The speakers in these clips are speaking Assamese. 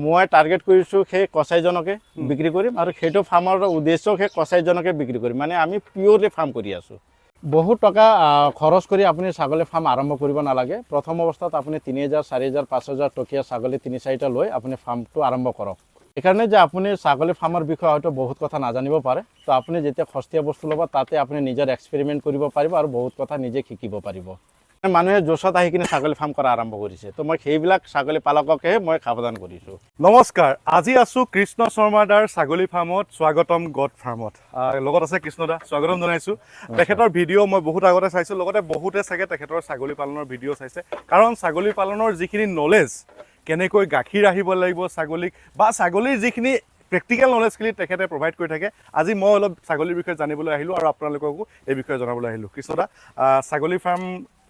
মই টাৰ্গেট কৰিছো সেই কসাইজনকে বিক্ৰি কৰিম আৰু সেইটো ফাৰ্মৰ উদ্দেশ্য সেই কসাইজনকে বিক্ৰি কৰিম মানে আমি পিওৰলি ফাৰ্ম কৰি আছো বহুত টকা খৰচ কৰি আপুনি ছাগলী ফাৰ্ম আৰম্ভ কৰিব নালাগে প্ৰথম অৱস্থাত আপুনি 3000 4000 5000 টকীয়া ছাগলী 3-4টা লৈ আপুনি ফাৰ্মটো আৰম্ভ কৰক একাৰণে যে আপুনি ছাগলী ফাৰ্মৰ বিষয়ে হয়তো বহুত কথা নাজানিব পাৰে তো আপুনি যেতিয়া সস্তীয়া বস্তু ল'ব তাতে আপুনি নিজৰ এক্সপেৰিমেন্ট কৰিব পাৰিব আৰু বহুত কথা নিজে শিকিব পাৰিব মানুহে জোচত আহি কিনে ছাগলী ফাৰ্ম কৰা আৰম্ভ কৰিছে তো মই সেইবিলাক ছাগলী পালককে মই সাৱধান কৰিছো নমস্কাৰ আজি আছো কৃষ্ণ শৰ্মাদাৰ ছাগলী ফাৰ্মত স্বাগতম গড ফাৰ্মত লগত আছে কৃষ্ণদা স্বাগতম জনাইছো তেখেতৰ ভিডিঅ' মই বহুত আগতে চাইছো লগতে বহুতে চাগে তেখেতৰ ছাগলী পালনৰ ভিডিঅ' চাইছে কাৰণ ছাগলী পালনৰ যিখিনি নলেজ কেনেকৈ গাখীৰ আহিব লাগিব ছাগলীক বা ছাগলীৰ যিখিনি প্ৰেক্টিকেল নলেজখিনি তেখেতে প্ৰভাইড কৰি থাকে আজি মই অলপ ছাগলীৰ বিষয়ে জানিবলৈ আহিলোঁ আৰু আপোনালোককো এই বিষয়ে জনাবলৈ আহিলোঁ কৃষ্ণদা ছাগলী ফাৰ্ম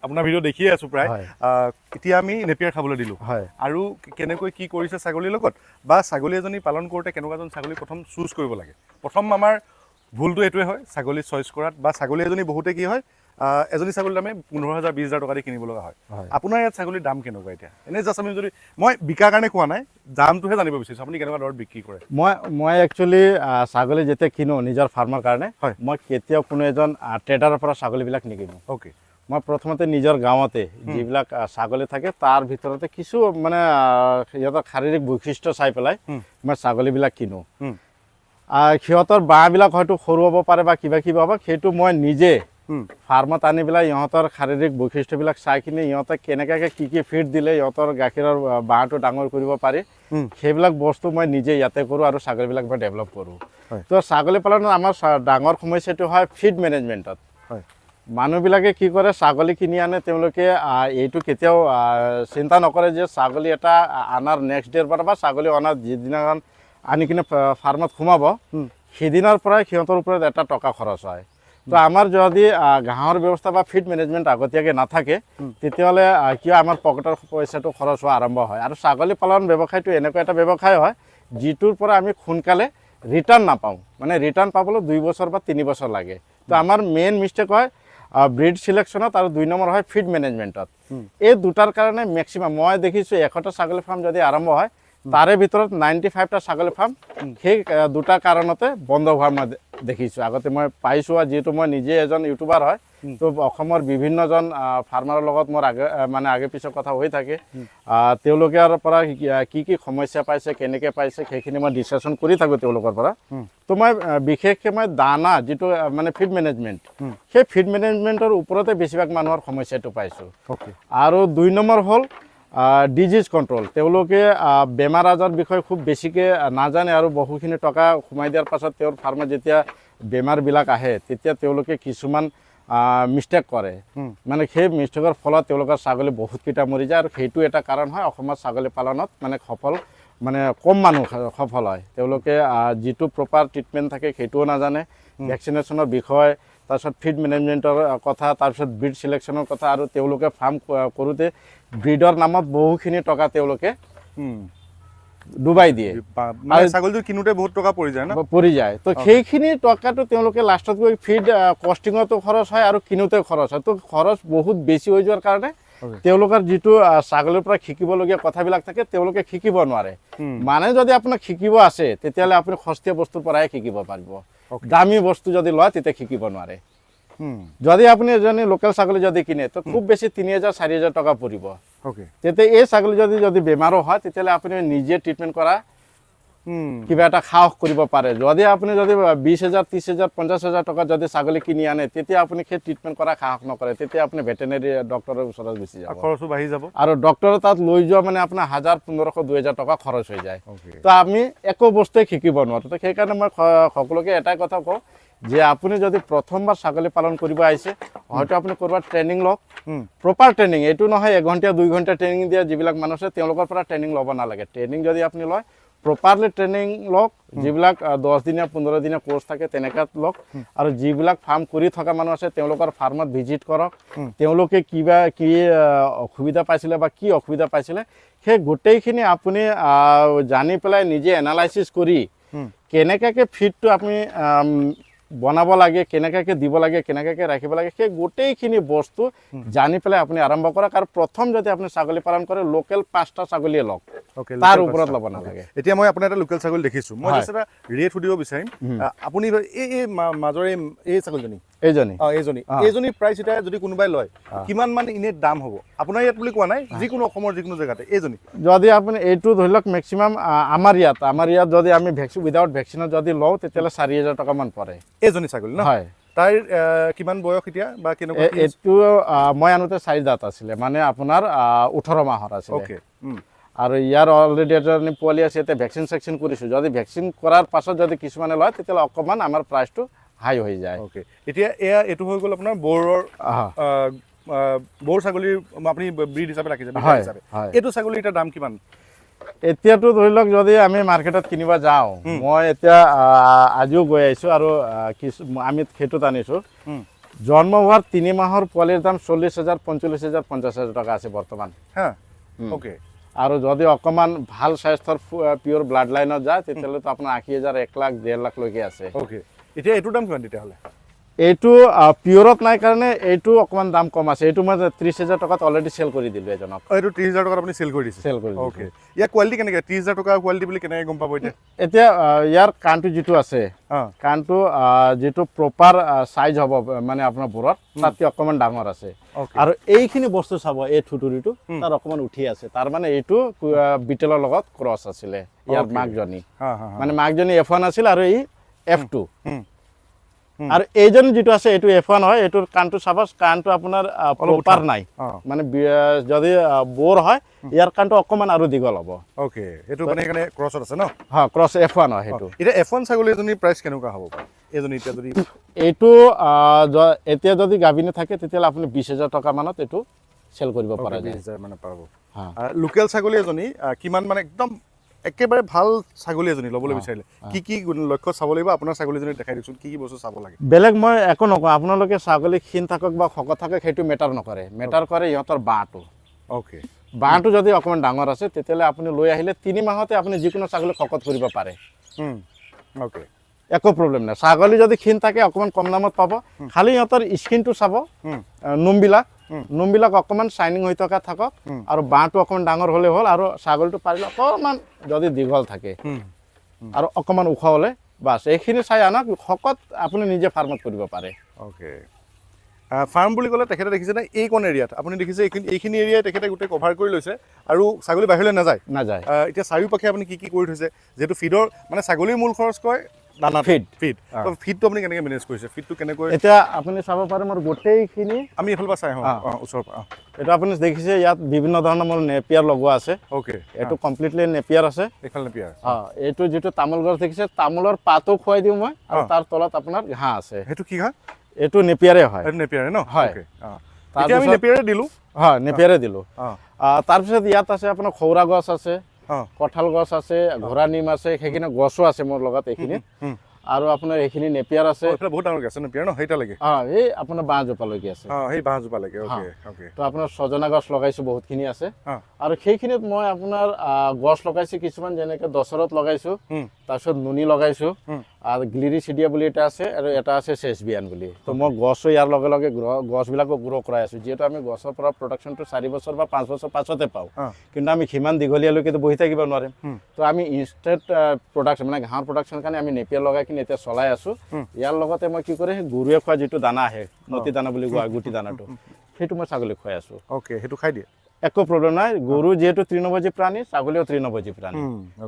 আপোনাৰ ভিডিঅ' দেখিয়ে আছো প্ৰায় এতিয়া আমি নেপিয়াৰ খাবলৈ দিলোঁ আৰু কেনেকৈ কি কৰিছে ছাগলীৰ লগত বা ছাগলী এজনী পালন কৰোঁতে কেনেকুৱাজন ছাগলী প্ৰথম চুজ কৰিব লাগে প্ৰথম আমাৰ ভুলটো এইটোৱে হয় ছাগলী চইচ কৰাত বা ছাগলী এজনী বহুতে কি হয় এজনী ছাগলীৰ দামে 15,000 20,000 টকা দি কিনিব লগা হয় আপোনাৰ ইয়াত ছাগলীৰ দাম কেনেকুৱা এতিয়া এনেই জাষ্ট আমি যদি মই বিকাৰ কাৰণে কোৱা নাই দামটোহে জানিব বিচাৰিছোঁ আপুনি কেনেকুৱা দৰত বিক্ৰী কৰে মই একচুৱেলি ছাগলী যেতিয়া কিনো নিজৰ ফাৰ্মৰ কাৰণে মই কেতিয়াও কোনো এজন ট্ৰেডাৰৰ পৰা ছাগলীবিলাক নিকিনো অ'কে মই প্ৰথমতে নিজৰ গাঁৱতে যিবিলাক ছাগলী থাকে তাৰ ভিতৰতে কিছু মানে সিহঁতৰ শাৰীৰিক বৈশিষ্ট্য চাই পেলাই মই ছাগলীবিলাক কিনো সিহঁতৰ বাঁহবিলাক হয়তো সৰু হ'ব পাৰে বা কিবা কিবা হ'ব সেইটো মই নিজে ফাৰ্মত আনি পেলাই ইহঁতৰ শাৰীৰিক বৈশিষ্ট্যবিলাক চাই কিনে ইহঁতে কেনেকৈ কি ফিড দিলে ইহঁতৰ গাখীৰৰ বাঁহটো ডাঙৰ কৰিব পাৰি সেইবিলাক বস্তু মই নিজে ইয়াতে কৰোঁ আৰু ছাগলীবিলাক মই ডেভেলপ কৰোঁ তো ছাগলী পালনত আমাৰ ডাঙৰ সমস্যাটো হয় ফিড মেনেজমেণ্টত মানুহবিলাকে কি কৰে ছাগলী কিনি আনে তেওঁলোকে এইটো কেতিয়াও চিন্তা নকৰে যে ছাগলী এটা আনাৰ নেক্সট ডেৰ পৰা বা ছাগলী অনাৰ যিদিনাখন আনি কিনে ফাৰ্মত সোমাব সেইদিনাৰ পৰাই সিহঁতৰ ওপৰত এটা টকা খৰচ হয় তো আমাৰ যদি ঘাঁহৰ ব্যৱস্থা বা ফিড মেনেজমেণ্ট আগতীয়াকৈ নাথাকে তেতিয়াহ'লে কিয় আমাৰ পকেটৰ পইচাটো খৰচ হোৱা আৰম্ভ হয় আৰু ছাগলী পালন ব্যৱসায়টো এনেকুৱা এটা ব্যৱসায় হয় যিটোৰ পৰা আমি সোনকালে ৰিটাৰ্ণ নাপাওঁ মানে ৰিটাৰ্ণ পাবলৈ 2 বছৰ বা 3 বছৰ লাগে তো আমাৰ মেইন মিষ্টেক হয় ব্ৰিড সিলেকশ্যনত আৰু 2 নম্বৰ হয় ফিড মেনেজমেণ্টত এই দুটাৰ কাৰণে মেক্সিমাম মই দেখিছোঁ 100টা ছাগলী ফাৰ্ম যদি আৰম্ভ হয় তাৰে ভিতৰত 95টা ছাগলী ফাৰ্ম সেই দুটা কাৰণতে বন্ধ হোৱা মই দেখিছোঁ আগতে মই পাইছোঁ আৰু যিহেতু মই নিজে এজন ইউটিউবাৰ হয় তো অসমৰ বিভিন্নজন ফাৰ্মাৰৰ লগত মোৰ আগে পিছত কথা হৈ থাকে তেওঁলোকৰ পৰা কি সমস্যা পাইছে কেনেকৈ পাইছে সেইখিনি মই ডিছকাশ্যন কৰি থাকোঁ তেওঁলোকৰ পৰা তো মই বিশেষকৈ মই দানা যিটো মানে ফিড মেনেজমেণ্ট সেই ফিড মেনেজমেণ্টৰ ওপৰতে বেছিভাগ মানুহৰ সমস্যাটো পাইছোঁ আৰু 2 নম্বৰ হ'ল ডিজিজ কণ্ট্ৰল তেওঁলোকে বেমাৰ আজাৰ বিষয়ে খুব বেছিকৈ নাজানে আৰু বহুখিনি টকা সোমাই দিয়াৰ পাছত তেওঁৰ ফাৰ্মত যেতিয়া বেমাৰবিলাক আহে তেতিয়া তেওঁলোকে কিছুমান মিষ্টেক কৰে মানে সেই মিষ্টেকৰ ফলত তেওঁলোকৰ ছাগলী বহুতকেইটা মৰি যায় আৰু সেইটো এটা কাৰণ হয় অসমৰ ছাগলী পালনত মানে সফল মানে কম মানুহ সফল হয় তেওঁলোকে যিটো প্ৰপাৰ ট্ৰিটমেণ্ট থাকে সেইটোও নাজানে ভেকচিনেশ্যনৰ বিষয় তাৰপিছত ফিড মেনেজমেণ্টৰ কথা তাৰপিছত ব্ৰিড চিলেকশ্যনৰ কথা আৰু তেওঁলোকে ফাৰ্ম কৰোঁতে ব্ৰিডৰ নামত বহুখিনি টকা তেওঁলোকে ডুবাই দিয়ে ছাগলীটো কিনোতে বহুত টকা পৰি যায় তো সেইখিনি টকাটো তেওঁলোকে লাষ্টত গৈ ফিড কষ্টিঙতো খৰচ হয় আৰু কিনোতেও খৰচ হয় তো খৰচ বহুত বেছি হৈ যোৱাৰ কাৰণে তেওঁলোকৰ যিটো ছাগলীৰ পৰা শিকিবলগীয়া কথাবিলাক থাকে তেওঁলোকে শিকিব নোৱাৰে মানে যদি আপোনাক শিকিব আছে তেতিয়াহ'লে আপুনি সস্তীয়া বস্তুৰ পৰাই শিকিব পাৰিব দামী বস্তু যদি লয় তেতিয়া শিকিব নোৱাৰে যদি আপুনি এজনী লোকেল ছাগলী যদি কিনে তো খুব বেছি 3,000 4,000 টকা পৰিব তেতিয়া এই ছাগলী যদি বেমাৰো হয় তেতিয়াহ'লে আপুনি নিজে ট্ৰিটমেণ্ট কৰা কিবা এটা সাহস কৰিব পাৰে যদি আপুনি যদি 20,000 30,000 50,000 টকা যদি ছাগলী কিনি আনে তেতিয়া আপুনি সেই ট্ৰিটমেণ্ট কৰা সাহস নকৰে তেতিয়া আপুনি ভেটেনেৰী ডক্টৰৰ ওচৰত গুচি যাব খৰচো বাঢ়ি যাব আৰু ডক্টৰৰ তাত লৈ যোৱা মানে আপোনাৰ 1,000 1500 2,000 টকা খৰচ হৈ যায় তো আমি একো বস্তুৱে শিকিব নোৱাৰোঁ তো সেইকাৰণে মই সকলোকে এটাই কথা কওঁ যে আপুনি যদি প্ৰথমবাৰ ছাগলী পালন কৰিব আহিছে হয়তো আপুনি ক'ৰবাত ট্ৰেইনিং লওক প্ৰপাৰ ট্ৰেইনিং এইটো নহয় 1 ঘণ্টা 2 ঘণ্টা ট্ৰেইনিং দিয়া যিবিলাক মানুহ আছে তেওঁলোকৰ পৰা ট্ৰেইনিং ল'ব নালাগে ট্ৰেইনিং যদি আপুনি লয় প্ৰপাৰলি ট্ৰেইনিং লওক যিবিলাক 10 দিনীয়া 15 দিনীয়া কোৰ্চ থাকে তেনেকৈ লওক আৰু যিবিলাক ফাৰ্ম কৰি থকা মানুহ আছে তেওঁলোকৰ ফাৰ্মত ভিজিট কৰক তেওঁলোকে কি অসুবিধা পাইছিলে বা কি অসুবিধা পাইছিলে সেই গোটেইখিনি আপুনি জানি পেলাই নিজে এনালাইচিছ কৰি কেনেকৈ ফিডটো আপুনি বনাব লাগে কেনেকৈ দিব লাগে কেনেকৈ ৰাখিব লাগে সেই গোটেইখিনি বস্তু জানি পেলাই আপুনি আৰম্ভ কৰক আৰু প্ৰথম যদি আপুনি ছাগলী পালন কৰে লোকেল 5টা ছাগলীয়ে লওক তাৰ ওপৰত ল'ব নালাগে এতিয়া মই আপোনাৰ এটা লোকেল ছাগলী দেখিছোঁ মই জাষ্ট এটা ৰেট সুধিব বিচাৰিম আপুনি এই মাজৰ এই ছাগলীজনী এইজনী প্ৰাইচ এতিয়া যদি কোনোবাই লয় কিমান মান ইনে দাম হ'ব আপোনাৰ ইয়াত বুলি কোৱা নাই যিকোনো অসমৰ যিকোনো জেগাতে এইজনী যদি আপুনি এইটো ধৰি লওক মেক্সিমাম আমাৰ ইয়াত যদি আমি ভেকচিন উইদাউট ভেকচিনত যদি লওঁ তেতিয়াহ'লে 4,000 টকা মান পৰে এইজনী ছাগলী ন হয় তাইৰ কিমান বয়স এতিয়া বা কেনেকুৱা এইটো মই আনোতে 4 দাঁত আছিলে মানে আপোনাৰ 18 মাহৰ আছিলে ওকে আৰু ইয়াৰ অলৰেডি এজনী পোৱালি আছে এতিয়া ভেকচিন চেকচিন কৰিছোঁ যদি ভেকচিন কৰাৰ পাছত যদি কিছুমানে লয় তেতিয়াহ'লে অকণমান আমাৰ প্ৰাইচটো হাই হৈ যায় ওকে এতিয়া এইটো হৈ গ'ল আপোনাৰ বৰ ছাগলীৰ আপুনি ব্ৰিড হিচাপে ৰাখিছে এইটো ছাগলীৰ এতিয়া দাম কিমান এতিয়াতো ধৰি লওক যদি আমি মাৰ্কেটত কিনিব যাওঁ মই এতিয়া আজিও গৈ আহিছোঁ আৰু আমি সেইটোত আনিছোঁ জন্ম হোৱাৰ 3 মাহৰ পোৱালিৰ দাম 40,000 45,000 50,000 টকা আছে বৰ্তমান ওকে আৰু যদি অকণমান ভাল স্বাস্থ্যৰ পিয়'ৰ ব্লাড লাইনত যায় তেতিয়াহ'লেতো আপোনাৰ 80,000 1 লাখ 1.5 লাখলৈকে আছে ওকে এতিয়া এইটোৰ দাম কিমান তেতিয়াহ'লে এইটো পিয়ৰত নাই কাৰণে এইটো অকণমান দাম কম আছে এইটো মই 30,000 টকাত অলৰেডি চেল কৰি দিলোঁ এজনক এইটো 30,000 টকাত আপুনি চেল কৰি দিছে ওকে ইয়াৰ কোৱালিটি কেনেকৈ 30,000 টকা কোৱালিটি বুলি কেনেকৈ গম পাব এতিয়া ইয়াৰ কাণটো যিটো আছে কাণটো যিটো প্ৰপাৰ চাইজ হ'ব মানে আপোনাৰ বোৰত তাতকৈ অকণমান ডাঙৰ আছে আৰু এইখিনি বস্তু চাব এই থুতুৰিটো তাৰ অকণমান উঠি আছে তাৰ মানে এইটো বিটেলৰ লগত ক্ৰছ আছিলে ইয়াৰ মাকজনী মানে মাকজনী F1 আছিল আৰু এই F2 আৰু এইজন যিটো আছে এইটো F1 হয় এইটোৰ কাণটো চাব কাণটো আপোনাৰ প্ৰপাৰ নাই মানে যদি বৰ হয় ইয়াৰ কাণটো অকণমান আৰু দীঘল হ'ব ওকে এইটো মানে এখানে ক্ৰছত আছে ন হ্যাঁ ক্ৰছ F1 হয় সেইটো এটা F1 ছাগলী এজনী প্ৰাইস কেনেকুৱা হ'ব এজনী এতিয়া যদি এইটো এতিয়া যদি গাভিনী থাকে তেতিয়াহ'লে আপুনি 20,000 টকা মানত এইটো চেল কৰিব পৰা যায় 20,000 মানে পাব লোকেল ছাগলী এজনী কিমান মানে একদম একেবাৰে ভাল ছাগলী এজনী ল'বলৈ বিচাৰিলে কি কি লক্ষ্য চাব লাগিব আপোনাৰ ছাগলীজনী দেখাই দিওকচোন কি কি বস্তু চাব লাগে বেলেগ মই একো নকওঁ আপোনালোকে ছাগলী ক্ষীণ থাকক বা শকত থাকক সেইটো মেটাৰ নকৰে মেটাৰ কৰে ইহঁতৰ বাঁহটো ওকে বাঁহটো যদি অকণমান ডাঙৰ আছে তেতিয়াহ'লে আপুনি লৈ আহিলে 3 মাহতে আপুনি যিকোনো ছাগলী শকত কৰিব পাৰে ওকে একো প্ৰব্লেম নাই ছাগলী যদি ক্ষীণ থাকে অকণমান কম দামত পাব খালি ইহঁতৰ স্কিনটো চাব নোমবিলাক অকণমান শ্বাইনিং হৈ থকা থাকক আৰু বাঁহটো অকণমান ডাঙৰ হ'লে হ'ল আৰু ছাগলীটো পাৰিলে অকণমান যদি দীঘল থাকে আৰু অকণমান ওখ হ'লে বাছ এইখিনি চাই আনক শকত আপুনি নিজে ফাৰ্মত কৰিব পাৰে ওকে ফাৰ্ম বুলি ক'লে তেখেতে দেখিছেনে এইকণ এৰিয়াত আপুনি দেখিছে এইখিনি এৰিয়াই তেখেতে গোটেই কভাৰ কৰি লৈছে আৰু ছাগলী বাহিৰলৈ নাযায় এতিয়া চাৰিওপাশে আপুনি কি কি কৰি থৈছে যিহেতু ফিডৰ মানে ছাগলীৰ মূল খৰচ কয় দানা ফিডটো আপুনি কেনেকৈ মেনেজ কৰিছে ফিডটো কেনেকৈ এতিয়া আপুনি চাব পাৰে মোৰ গোটেইখিনি আমি এইফালৰ পৰা চাই ওচৰৰ পৰা এইটো আপুনি দেখিছে ইয়াত বিভিন্ন ধৰণৰ মোৰ নেপিয়াৰ লগোৱা আছে ওকে এইটো কমপ্লিটলি নেপিয়াৰ আছে এইফালে নেপিয়াৰ এইটো যিটো তামোল গছ দেখিছে তামোলৰ পাতো খুৱাই দিওঁ মই আৰু তাৰ তলত আপোনাৰ ঘাঁহ আছে সেইটো কি ঘাঁহ এইটো নেপিয়াৰে হয় এইটো নেপিয়াৰে ন হয় এতিয়া আমি নেপিয়াৰে দিলোঁ হয় নেপিয়াৰে দিলোঁ তাৰপিছত ইয়াত আছে আপোনাৰ খৌৰা গছ আছে কঁঠাল গছ আছে ঘোঁৰা নিম আছে সেইখিনি গছো আছে মোৰ লগত এইখিনি আৰু আপোনাৰ এইখিনি নেপিয়াৰ আছে বহুত ডাঙৰ আছে নেপিয়াৰ ন সেইটালৈকে এই আপোনাৰ বাঁহজোপালৈকে আছে সেই বাঁহজোপালৈকে ওকে তো আপোনাৰ ছজনা গছ লগাইছোঁ বহুতখিনি আছে আৰু সেইখিনিত মই আপোনাৰ গছ লগাইছোঁ কিছুমান যেনেকৈ দশৰত লগাইছোঁ তাৰপিছত নুনি লগাইছোঁ আৰু গ্লিৰিচিডিয়া বুলি এটা আছে আৰু এটা আছে চেচবিয়ান বুলি তো মই গছো ইয়াৰ লগে লগে গছবিলাকো গ্ৰ' কৰাই আছোঁ যিহেতু আমি গছৰ পৰা প্ৰডাকশ্যনটো 4 বছৰ বা 5 বছৰ পাছতে পাওঁ কিন্তু আমি সিমান দীঘলীয়ালৈকেতো বহি থাকিব নোৱাৰিম তো আমি ইনষ্টেণ্ট প্ৰডাকশ্যন মানে ঘাঁহৰ প্ৰডাকশ্যনৰ কাৰণে আমি নেপিয়াৰ লগাই কিনে এতিয়া চলাই আছোঁ ইয়াৰ লগতে মই কি কৰে গৰুৱে খোৱা যিটো দানা আহে নতি দানা বুলি কোৱা গুটি দানাটো সেইটো মই ছাগলীক খুৱাই আছোঁ ওকে সেইটো খাই দিয়ে একো প্ৰব্লেম নাই গৰু যিহেতু তৃণভোজী প্ৰাণী ছাগলীও তৃণভোজী প্ৰাণী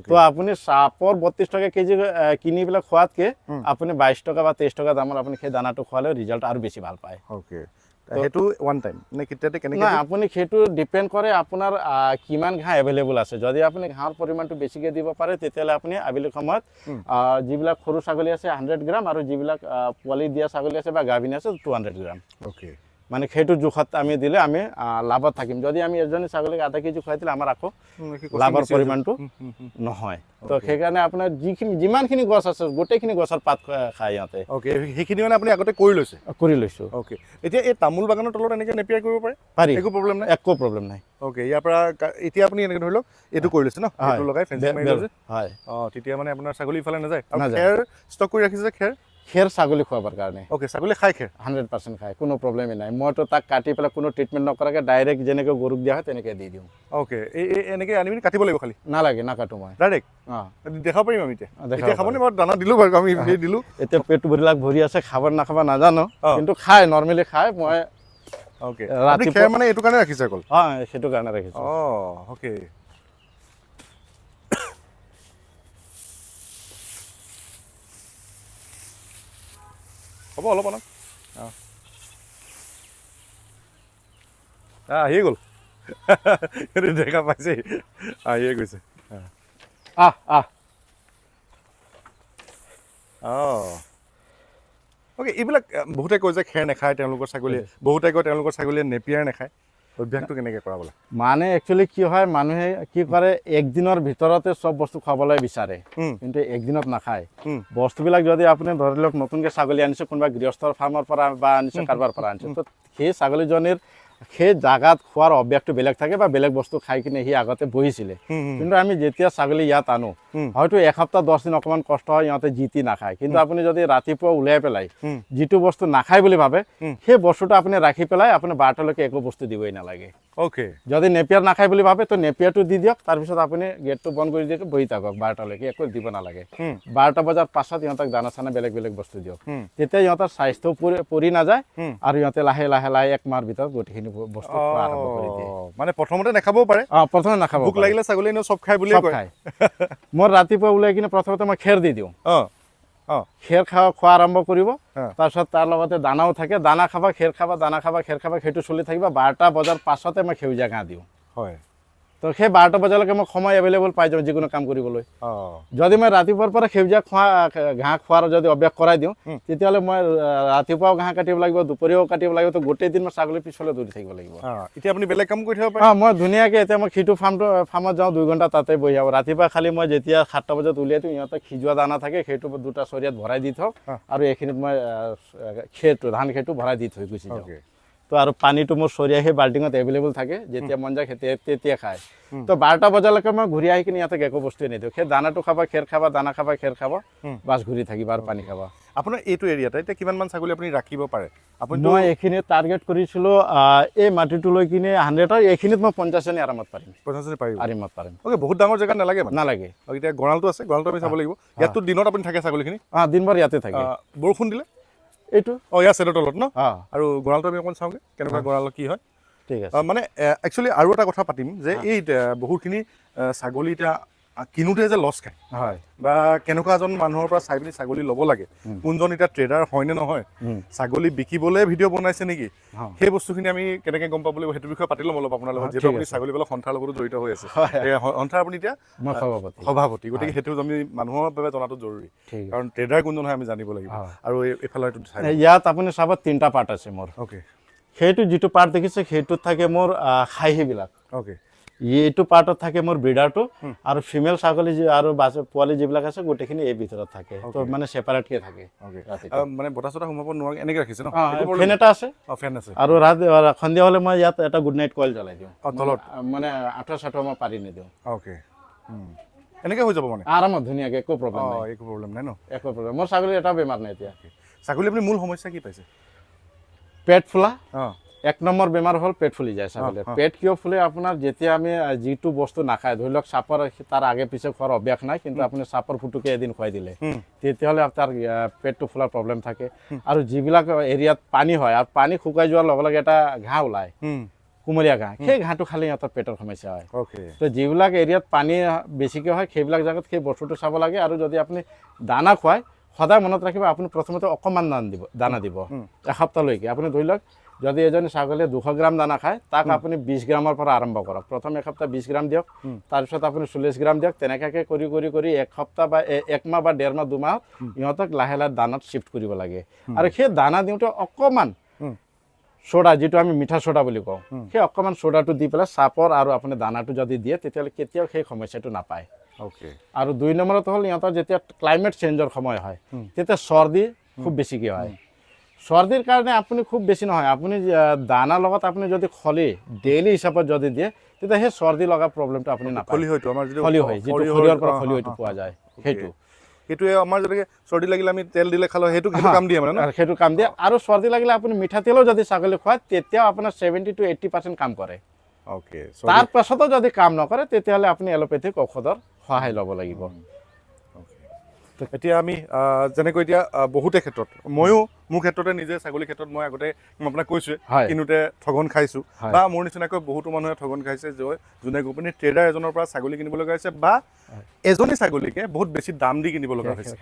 তো আপুনি চাপৰ 32 টকা কেজি কিনি পেলাই খোৱাতকৈ আপুনি 22 টকা বা 23 টকা দামৰ আপুনি সেই দানাটো খোৱালে ৰিজাল্ট আৰু বেছি ভাল পায় ওকে সেইটো ওৱান টাইম নে কেতিয়াতে কেনেকৈ নাই আপুনি সেইটো ডিপেণ্ড কৰে আপোনাৰ কিমান ঘাঁহ এভেইলেবল আছে যদি আপুনি ঘাঁহৰ পৰিমাণটো বেছিকৈ দিব পাৰে তেতিয়াহ'লে আপুনি আবেলি সময়ত যিবিলাক সৰু ছাগলী আছে 100 গ্ৰাম আৰু যিবিলাক পোৱালি দিয়া ছাগলী আছে বা গাভিনী আছে 200 গ্ৰাম ওকে মানে সেইটো জোখত আমি দিলে আমি লাভত থাকিম যদি আমি এজনী ছাগলীক আধা কেজি খুৱাই দিলে আমাৰ আকৌ লাভৰ পৰিমাণটো নহয় তো সেইকাৰণে আপোনাৰ যিমানখিনি গছ আছে গোটেইখিনি গছৰ পাত খায় ইহঁতে ওকে সেইখিনি মানে আপুনি আগতে কৰি লৈছোঁ ওকে এতিয়া এই তামোল বাগানৰ তলত এনেকৈ নেপিয়াৰ কৰিব পাৰি একো প্ৰব্লেম নাই ওকে ইয়াৰ পৰা এতিয়া আপুনি এনেকৈ ধৰি লওক এইটো কৰি লৈছে ন এইটো লগাই ফেঞ্চিং মাৰি লৈছে হয় তেতিয়া মানে আপোনাৰ ছাগলী ইফালে নাযায় আৰু খেৰ ষ্টক কৰি ৰাখিছে যে খেৰ খেৰ ছাগলী খুৱাবৰ কাৰণে ওকে ছাগলী খাই খেৰ 100% খায় কোনো প্ৰব্লেমেই নাই মইতো তাক কাটি পেলাই কোনো ট্ৰিটমেণ্ট নকৰাকৈ ডাইৰেক্ট যেনেকৈ গৰুক দিয়া হয় তেনেকৈ দি দিওঁ ওকে এই এনেকৈ আনি পিনি কাটিব লাগিব খালি নালাগে নাকাটো মই ডাইৰেক্ট অঁ দেখাব পাৰিম আমি এতিয়া দেখাব খাবনে মই দানা দিলোঁ বাৰু আমি দিলোঁ এতিয়া পেটবিলাক ভৰি আছে খাব নাখাব নাজানো কিন্তু খায় নৰ্মেলি খায় মই ওকে ৰাতিপুৱা মানে এইটো কাৰণে ৰাখিছে অকল অঁ সেইটো কাৰণে ৰাখিছোঁ ওকে হ'ব অলপ অলপ আহিয়ে গ'ল দেখা পাইছে আহিয়ে গৈছে ওকে এইবিলাক বহুতে কয় যে খেৰ নাখায় তেওঁলোকৰ ছাগলীয়ে বহুতে কয় তেওঁলোকৰ ছাগলীয়ে নেপিয়াৰ নাখায় অভ্যাসটো কেনেকৈ কৰাবলৈ মানে একচুৱেলি কি হয় মানুহে কি কৰে একদিনৰ ভিতৰতে চব বস্তু খাবলৈ বিচাৰে কিন্তু একদিনত নাখায় বস্তুবিলাক যদি আপুনি ধৰি লওক নতুনকৈ ছাগলী আনিছে কোনোবা গৃহস্থৰ ফাৰ্মৰ পৰা বা আনিছে কাৰোবাৰ পৰা আনিছে তো সেই ছাগলীজনীৰ সেই জাগাত খোৱাৰ অভ্যাসটো বেলেগ থাকে বা বেলেগ বস্তু খাই কিনে সি আগতে বহিছিলে কিন্তু আমি যেতিয়া ছাগলী ইয়াত আনো হয়তো এসপ্তাহ 10 দিন অকণমান কষ্ট হয় ইহঁতে জিতি নাখায় কিন্তু আপুনি যদি ৰাতিপুৱা উলিয়াই পেলাই যিটো বস্তু নাখায় বুলি ভাবে সেই বস্তুটো আপুনি ৰাখি পেলাই আপুনি 12টালৈকে একো বস্তু দিবই নালাগে ওকে যদি নেপিয়াৰ নাখায় বুলি ভাবে তো নেপিয়াৰটো দি দিয়ক তাৰপিছত আপুনি গেটটো বন্ধ কৰি দিয়ক বহি থাকক 12টালৈকে একো দিব নালাগে 12টা বজাৰ পাছত ইহঁতক দানা চানা বেলেগ বেলেগ বস্তু দিয়ক তেতিয়া ইহঁতৰ স্বাস্থ্য পৰি নাযায় আৰু ইহঁতে লাহে লাহে লাহে 1 মাহৰ ভিতৰত গোটেইখিনি বস্তু খোৱা আৰম্ভ কৰি দিয়ে মানে প্ৰথমতে নাখাবও পাৰে প্ৰথমে নাখাব ভোক লাগিলে ছাগলী এনেও চব খাই বুলিয়ে কয় মই ৰাতিপুৱা ওলাই কিনে প্ৰথমতে মই খেৰ দি দিওঁ খেৰ খোৱা আৰম্ভ কৰিব তাৰপিছত তাৰ লগতে দানাও থাকে দানা খাবা খেৰ খাবা দানা খাবা খেৰ খাবা সেইটো চলি থাকিব 12টা বজাৰ পাছতে মই সেউজীয়া ঘাঁহ দিওঁ হয় তো সেই 12টা বজালৈকে মই সময় এভেইলেবল পাই যাওঁ যিকোনো কাম কৰিবলৈ যদি মই ৰাতিপুৱাৰ পৰা সেউজীয়া ঘাঁহ খোৱাৰ যদি অভ্যাস কৰাই দিওঁ তেতিয়াহ'লে মই ৰাতিপুৱাও ঘাঁহ কাটিব লাগিব দুপৰীয়াও কাটিব লাগিব তো গোটেই দিন মই ছাগলী পিছলৈ দৌৰি থাকিব লাগিব এতিয়া আপুনি বেলেগ কাম কৰি থাকিব পাৰে মই ধুনীয়াকৈ এতিয়া মই সিটো ফাৰ্মত যাওঁ 2 ঘণ্টা তাতে বহি আহোঁ ৰাতিপুৱা খালি মই যেতিয়া 7টা বজাত উলিয়াই দিওঁ ইহঁতক সিজোৱা দানা থাকে সেইটো 2টা চৰিয়াত ভৰাই দি থওঁ আৰু এইখিনিত মই ধান খেৰটো ভৰাই দি থৈ গুচি যাওঁ তো আৰু পানীটো মোৰ চৰিয়া সেই বাল্টিঙত এভেইলেবল থাকে যেতিয়া মন যায় তেতিয়া খায় তো 12টা বজালৈকে মই ঘূৰি আহি কিনে ইয়াতে একো বস্তুৱে নিদিওঁ সেই দানাটো খাবা খেৰ খাবা দানা খাবা খেৰ খাবা বাছ ঘূৰি থাকিবা আৰু পানী খাবা আপোনাৰ এইটো এৰিয়াতে এতিয়া কিমানমান ছাগলী আপুনি ৰাখিব পাৰে আপুনি মই এইখিনি টাৰ্গেট কৰিছিলোঁ এই মাটিটো লৈ কিনে 100 এইখিনিত মই 50 জনী আৰামত পাৰিম 50 জনী আৰামত পাৰিম ওকে বহুত ডাঙৰ জেগা নালাগে নালাগে এতিয়া গঁৰালটো আছে গঁৰালটো আমি চাব লাগিব ইয়াততো দিনত আপুনি থাকে ছাগলীখিনি দিনভৰ ইয়াতে থাকে বৰষুণ দিলে এইটো ইয়াৰ চেডৰ তলত ন আৰু গঁৰালটো আমি অকণ চাওঁগৈ কেনেকুৱা গঁৰাল কি হয় ঠিক আছে মানে একচুৱেলি আৰু এটা কথা পাতিম যে এই বহুতখিনি ছাগলী এতিয়া কিনোতে যে লছ খায় হয় বা কেনেকুৱা এজন মানুহৰ পৰা চাই পিনি ছাগলী ল'ব লাগে কোনজন এতিয়া ট্ৰেডাৰ হয়নে নহয় ছাগলী বিকিবলৈ ভিডিঅ' বনাইছে নেকি সেই বস্তুখিনি আমি কেনেকৈ গম পাব লাগিব সেইটো বিষয়ে পাতি ল'ম অলপ আপোনাৰ লগত যিহেতু আপুনি ছাগলী বিলাক সন্থাৰ লগতো জড়িত হৈ আছে সন্থাৰ আপুনি এতিয়া সভাপতি গতিকে সেইটো আমি মানুহৰ বাবে জনাটো জৰুৰী কাৰণ ট্ৰেডাৰ কোনজন হয় আমি জানিব লাগিব আৰু এইফালে ইয়াত আপুনি চাব 3টা পাৰ্ট আছে মোৰ অ'কে সেইটো যিটো পাৰ্ট দেখিছে সেইটোত থাকে মোৰ খাহীবিলাক অ'কে এইটো পাৰ্টত থাকে মোৰ ব্ৰিডাৰটো আৰু ফিমেল ছাগলী আৰু পোৱালি যিবিলাক আছে গোটেইখিনি এই ভিতৰত থাকে তো মানে ছেপাৰেটকৈ থাকে মানে বতাহ চতাহ সোমাব নোৱাৰে এনেকৈ ৰাখিছে ন ফেন এটা আছে ফেন আছে আৰু সন্ধিয়া হ'লে মই ইয়াত এটা গুড নাইট কইল জ্বলাই দিওঁ তলত মানে আঁঠুৱা চাঠুৱা মই পাৰি নিদিওঁ অ'কে এনেকৈ হৈ যাব মানে আৰামত ধুনীয়াকৈ একো প্ৰব্লেম নাই ন একো প্ৰব্লেম মোৰ ছাগলীৰ এটা বেমাৰ নাই এতিয়া ছাগলী আপুনি মূল সমস্যা কি পাইছে পেট ফুলা 1 নম্বৰ বেমাৰ হ'ল পেট ফুলি যায় ছাগলীৰ পেট কিয় ফুলে আপোনাৰ যেতিয়া আমি যিটো বস্তু নাখায় ধৰি লওক চাপৰ তাৰ আগে পিছে খোৱাৰ অভ্যাস নাই কিন্তু আপুনি চাপৰ ফুটুকে এদিন খুৱাই দিলে তেতিয়াহ'লে তাৰ পেটটো ফুলাৰ প্ৰব্লেম থাকে আৰু যিবিলাক এৰিয়াত পানী হয় আৰু পানী শুকাই যোৱাৰ লগে লগে এটা ঘাঁহ ওলায় কুমলীয়া ঘাঁহ সেই ঘাঁহটো খালে সিহঁতৰ পেটৰ সমস্যা হয় তো যিবিলাক এৰিয়াত পানী বেছিকৈ হয় সেইবিলাক জেগাত সেই বস্তুটো চাব লাগে আৰু যদি আপুনি দানা খুৱায় সদায় মনত ৰাখিব আপুনি প্ৰথমতে অকণমান দানা দিব এসপ্তাহলৈকে আপুনি ধৰি লওক যদি এজনী ছাগলীয়ে 200 গ্ৰাম দানা খায় তাক আপুনি 20 গ্ৰামৰ পৰা আৰম্ভ কৰক প্ৰথম এসপ্তাহ 20 গ্ৰাম দিয়ক তাৰপিছত আপুনি 40 গ্ৰাম দিয়ক তেনেকৈ কৰি এক সপ্তাহ বা 1 মাহ বা 1.5 মাহ 2 মাহ ইহঁতক লাহে লাহে দানাত শ্বিফ্ট কৰিব লাগে আৰু সেই দানা দিওঁতে অকণমান সোডা যিটো আমি মিঠা সোডা বুলি কওঁ সেই অকণমান সোডাটো দি পেলাই চাপৰ আৰু আপুনি দানাটো যদি দিয়ে তেতিয়াহ'লে কেতিয়াও সেই সমস্যাটো নাপায় আৰু 2 নম্বৰত হ'ল ইহঁতৰ যেতিয়া ক্লাইমেট চেঞ্জৰ সময় হয় তেতিয়া চৰ্দি খুব বেছিকৈ হয় চৰ্দিৰ কাৰণে আপুনি খুব বেছি নহয় আপুনি দানাৰ লগত আপুনি যদি খলি ডেইলি হিচাপত যদি দিয়ে তেতিয়া সেই চৰ্দি লগা প্ৰব্লেমটো আপুনি নাপায় খলি হয় যিটো শৰীৰৰ পৰা খলি হয়টো পোৱা যায় সেইটো সেইটোৱে আমাৰ যেনেকৈ চৰ্দি লাগিলে আমি তেল দিলে খালোঁ সেইটো কাম দিয়ে মানে ন? সেইটো কাম দিয়ে আৰু চৰ্দি লাগিলে আপুনি মিঠাতেলো যদি ছাগলী খুৱায় তেতিয়াও আপোনাৰ 70 to 80% কাম কৰে। অ'কে, তাৰ পাছতো যদি কাম নকৰে তেতিয়াহ'লে আপুনি এলোপেথিক ঔষধৰ সহায় ল'ব লাগিব। এতিয়া আমি যেনেকৈ এতিয়া বহুতে ক্ষেত্ৰত ময়ো মোৰ ক্ষেত্ৰতে নিজে ছাগলীৰ ক্ষেত্ৰত মই আগতে মই আপোনাক কৈছোঁৱে কিনোতে ঠগন খাইছোঁ বা মোৰ নিচিনাকৈ বহুতো মানুহে ঠগন খাইছে যোনে কোম্পানীৰ ট্ৰেডাৰ এজনৰ পৰা ছাগলী কিনিব লগা হৈছে বা এজনী ছাগলীকে বহুত বেছি দাম দি কিনিব লগা হৈছে।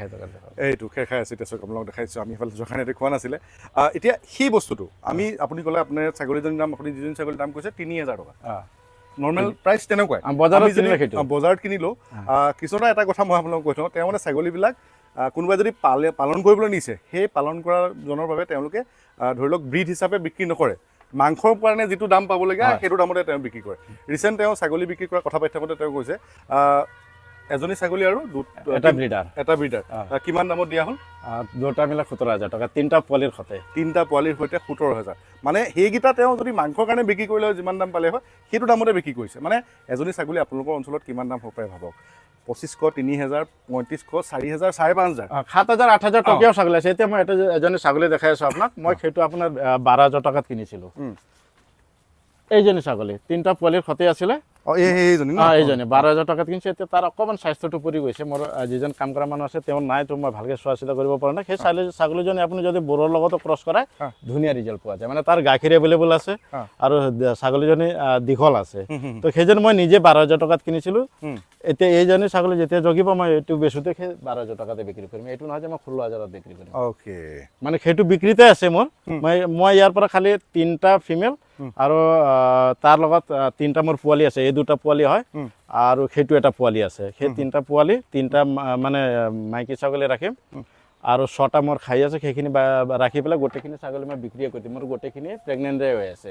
এইটো খেৰ খাই আছে এতিয়া আপোনালোকক দেখাইছোঁ, আমি এইফালে জখানাতে খোৱা নাছিলে। এতিয়া সেই বস্তুটো আপুনি ক'লে আপোনাৰ ছাগলীজনীৰ দাম আপুনি যিজনী ছাগলীৰ দাম কৈছে 30,000 টকা। নৰ্মেল প্ৰাইচ তেনেকুৱাই বজাৰত কিনিলোঁ। কৃষ্ণদা এটা কথা মই আপোনালোকক কৈ থওঁ, তেওঁ মানে ছাগলীবিলাক কোনোবাই যদি পালন কৰিবলৈ নিছে সেই পালন কৰাজনৰ বাবে তেওঁলোকে ধৰি লওক ব্ৰীড হিচাপে বিক্ৰী নকৰে, মাংসৰ কাৰণে যিটো দাম পাবলগীয়া সেইটো দামতে তেওঁ বিক্ৰী কৰে। ৰিচেণ্ট তেওঁ ছাগলী বিক্ৰী কৰা কথা পাতি থাকোঁতে তেওঁ কৈছে এজনী ছাগলী আৰু এটা ব্ৰিডাৰ কিমান দামত দিয়া হ'ল? দুটা মিলাই 17,000 টকা, 3টা পোৱালিৰ সৈতে 3টা পোৱালিৰ সৈতে 17,000। মানে সেইকেইটা তেওঁ যদি মাংসৰ কাৰণে বিক্ৰী কৰিলে যিমান দাম পালে হয় সেইটো দামতে বিক্ৰী কৰিছে। মানে এজনী ছাগলী আপোনালোকৰ অঞ্চলত কিমান দাম হ'ব পাৰে ভাবক, 2500, 3000, 3500, 4000, 5500, 7000, 8000 টকীয়াও ছাগলী আছে। এতিয়া মই এজনী ছাগলী দেখাই আছোঁ আপোনাক, মই সেইটো আপোনাৰ 12,000 টকাত কিনিছিলোঁ। এইজনী ছাগলী 3টা পোৱালিৰ সৈতে আছিলে, এইজনী 12,000 টকাত কিনিছে। এতিয়া তাৰ অকণমান স্বাস্থ্যটো পৰি গৈছে। মোৰ যিজন কাম কৰা মানুহ আছে তেওঁ নাই, তো মই ভালকৈ চোৱা চিতা কৰিব পৰা নাই। সেই ছাগলীজনী আপুনি যদি বড়োৰ লগতো ক্ৰছ কৰাই ধুনীয়া ৰিজাল্ট পোৱা যায়। মানে তাৰ গাখীৰ এভেইলেবল আছে আৰু ছাগলীজনী দীঘল আছে। তো সেইজনী মই নিজে 12,000 টকাত কিনিছিলোঁ। এতিয়া এইজনী ছাগলী যেতিয়া জগিব মই এইটো বেচোঁতে সেই 12,000 টকাতে বিক্ৰী কৰিম, এইটো নহয় যে মই 16,000ত বিক্ৰী কৰিম। অ'কে, মানে সেইটো বিক্ৰীতে আছে মোৰ। মই ইয়াৰ পৰা খালি 3টা ফিমেল আৰু তাৰ লগত 3টা মোৰ পোৱালি আছে। এই 2টা পোৱালি হয় আৰু সেইটো এটা পোৱালি আছে। সেই 3টা পোৱালি 3টা মানে মাইকী ছাগলী ৰাখিম আৰু 6টা মোৰ খাই আছে, সেইখিনি ৰাখি পেলাই গোটেইখিনি ছাগলী মই বিক্ৰীয়ে কৰি দিম। মোৰ গোটেইখিনি প্ৰেগনেণ্টে হৈ আছে।